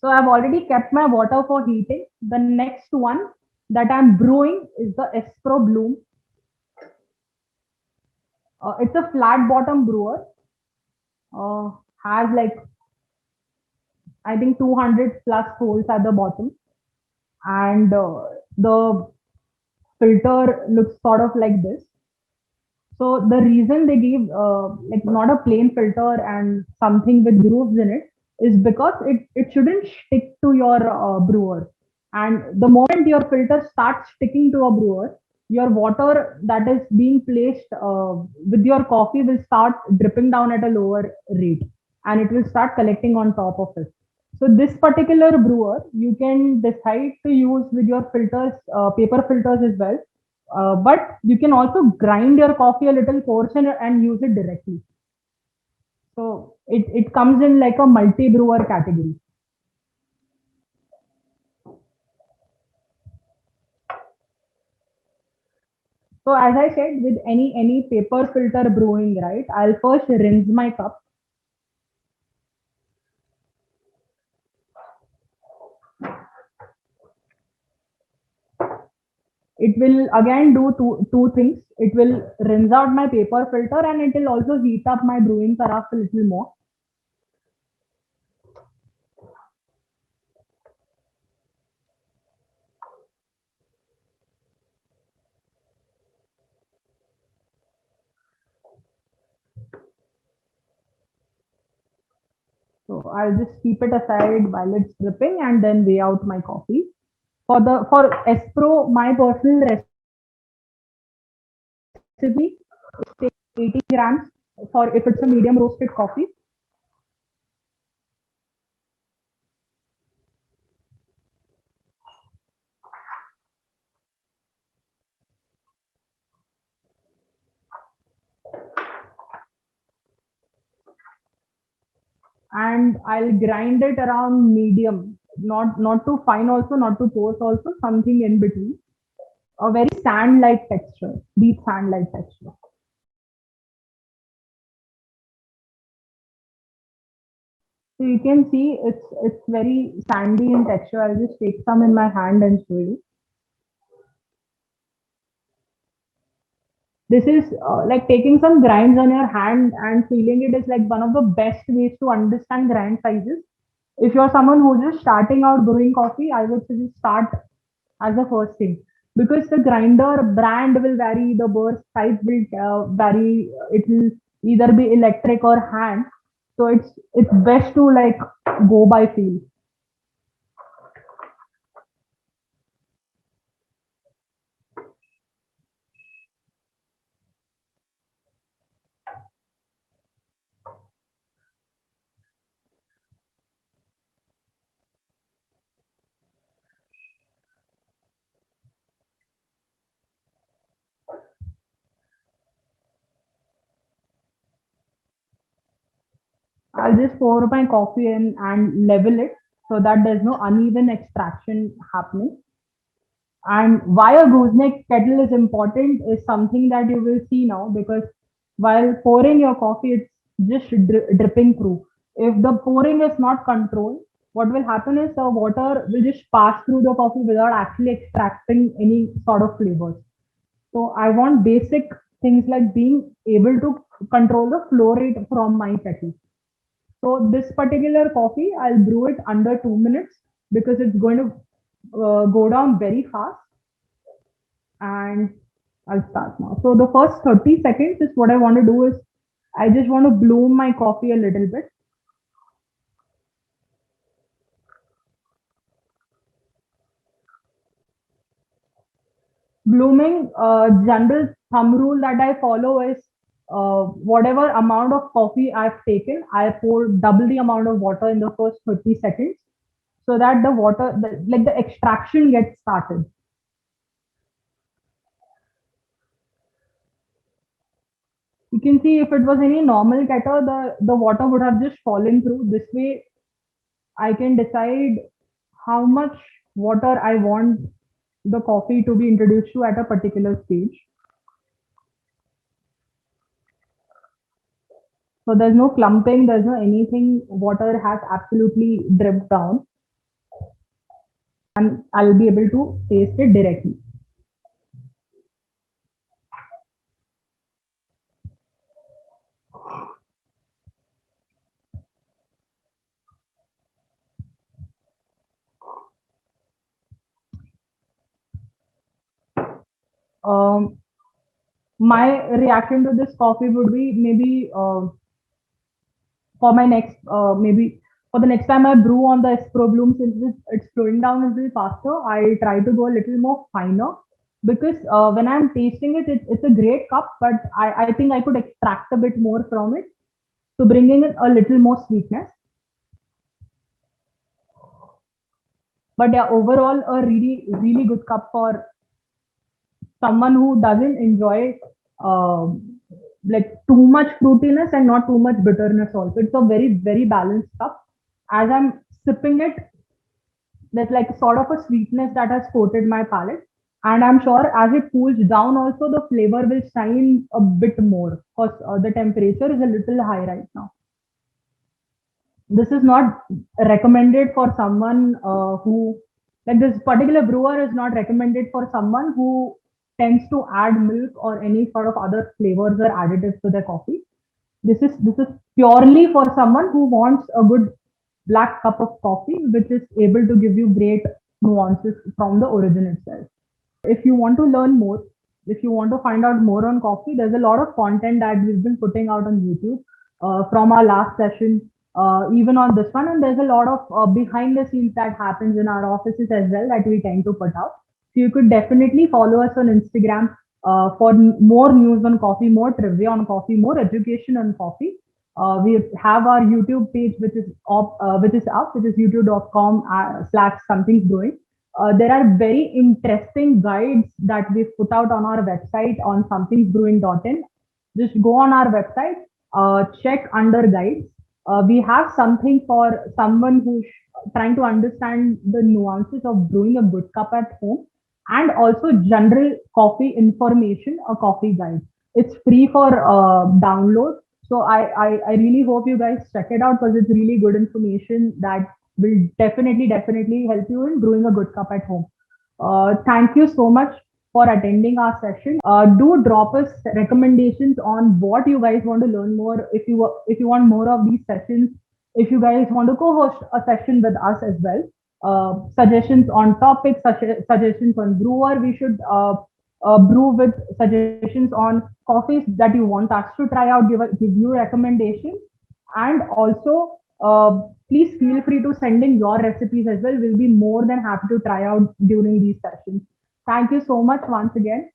So I've already kept my water for heating. The next one that I'm brewing is the Espro Bloom. It's a flat bottom brewer. Uh, has like I think 200 plus holes at the bottom, and the filter looks sort of like this. So the reason they give like not a plain filter and something with grooves in it is because it shouldn't stick to your brewer. And the moment your filter starts sticking to a brewer, your water that is being placed with your coffee will start dripping down at a lower rate, and it will start collecting on top of it. So this particular brewer, you can decide to use with your filters, paper filters as well, but you can also grind your coffee a little portion and use it directly. So it comes in like a multi-brewer category. So as I said, with any paper filter brewing, right? I'll first rinse my cup. It will again do two things. It will rinse out my paper filter and it will also heat up my brewing carafe a little more. So I'll just keep it aside while it's dripping and then weigh out my coffee. For Espro, my personal recipe, take 80 grams for if it's a medium roasted coffee. And I'll grind it around medium, not too fine also, not too coarse also, something in between. A very sand-like texture, deep sand-like texture. So you can see it's very sandy in texture. I'll just take some in my hand and show you. This is like taking some grinds on your hand and feeling it is like one of the best ways to understand grind sizes. If you're someone who's just starting out brewing coffee, I would suggest start as the first thing, because the grinder brand will vary, the burst type will vary. It will either be electric or hand. So it's best to like go by feel. I'll just pour my coffee in and level it so that there's no uneven extraction happening. And why a gooseneck kettle is important is something that you will see now, because while pouring your coffee, it's just dripping through. If the pouring is not controlled, what will happen is the water will just pass through the coffee without actually extracting any sort of flavors. So I want basic things like being able to control the flow rate from my kettle. So this particular coffee, I'll brew it under 2 minutes because it's going to go down very fast. And I'll start now. So the first 30 seconds is what I want to do is I just want to bloom my coffee a little bit. Blooming, general thumb rule that I follow is whatever amount of coffee I've taken, I pour double the amount of water in the first 30 seconds so that the water, like the extraction gets started. You can see if it was any normal kettle, the water would have just fallen through. This way, I can decide how much water I want the coffee to be introduced to at a particular stage. So there's no clumping, there's no anything. Water has absolutely dripped down. and I'll be able to taste it directly. Um, my reaction to this coffee would be maybe for my next maybe for the next time I brew on the Espro Bloom, since it's slowing down a little faster, I try to go a little more finer because when I'm tasting it, it's a great cup, but I think I could extract a bit more from it to bring in a little more sweetness. But yeah, overall, a really, really good cup for someone who doesn't enjoy like too much fruitiness and not too much bitterness also. It's a very, very balanced cup. As I'm sipping it, there's like sort of a sweetness that has coated my palate. And I'm sure as it cools down also, the flavor will shine a bit more because the temperature is a little high right now. This is not recommended for someone who, like this particular brewer is not recommended for someone who tends to add milk or any sort of other flavors or additives to their coffee. This is purely for someone who wants a good black cup of coffee, which is able to give you great nuances from the origin itself. If you want to learn more, if you want to find out more on coffee, there's a lot of content that we've been putting out on YouTube from our last session, even on this one. And there's a lot of behind the scenes that happens in our offices as well that we tend to put out. So you could definitely follow us on Instagram for more news on coffee, more trivia on coffee, more education on coffee. We have our YouTube page, which is youtube.com slash something's brewing. There are very interesting guides that we've put out on our website on somethingsbrewing.in. Just go on our website, check under guides. We have something for someone who's trying to understand the nuances of brewing a good cup at home, and also general coffee information, a coffee guide. It's free for download. So I really hope you guys check it out because it's really good information that will definitely help you in brewing a good cup at home. Thank you so much for attending our session. Do drop us recommendations on what you guys want to learn more. If you want more of these sessions, if you guys want to co-host a session with us as well, suggestions on topics, suggestions on brewer we should brew with, suggestions on coffees that you want us to try out, give you recommendations, and also please feel free to send in your recipes as well. We'll be more than happy to try out during these sessions. Thank you so much once again.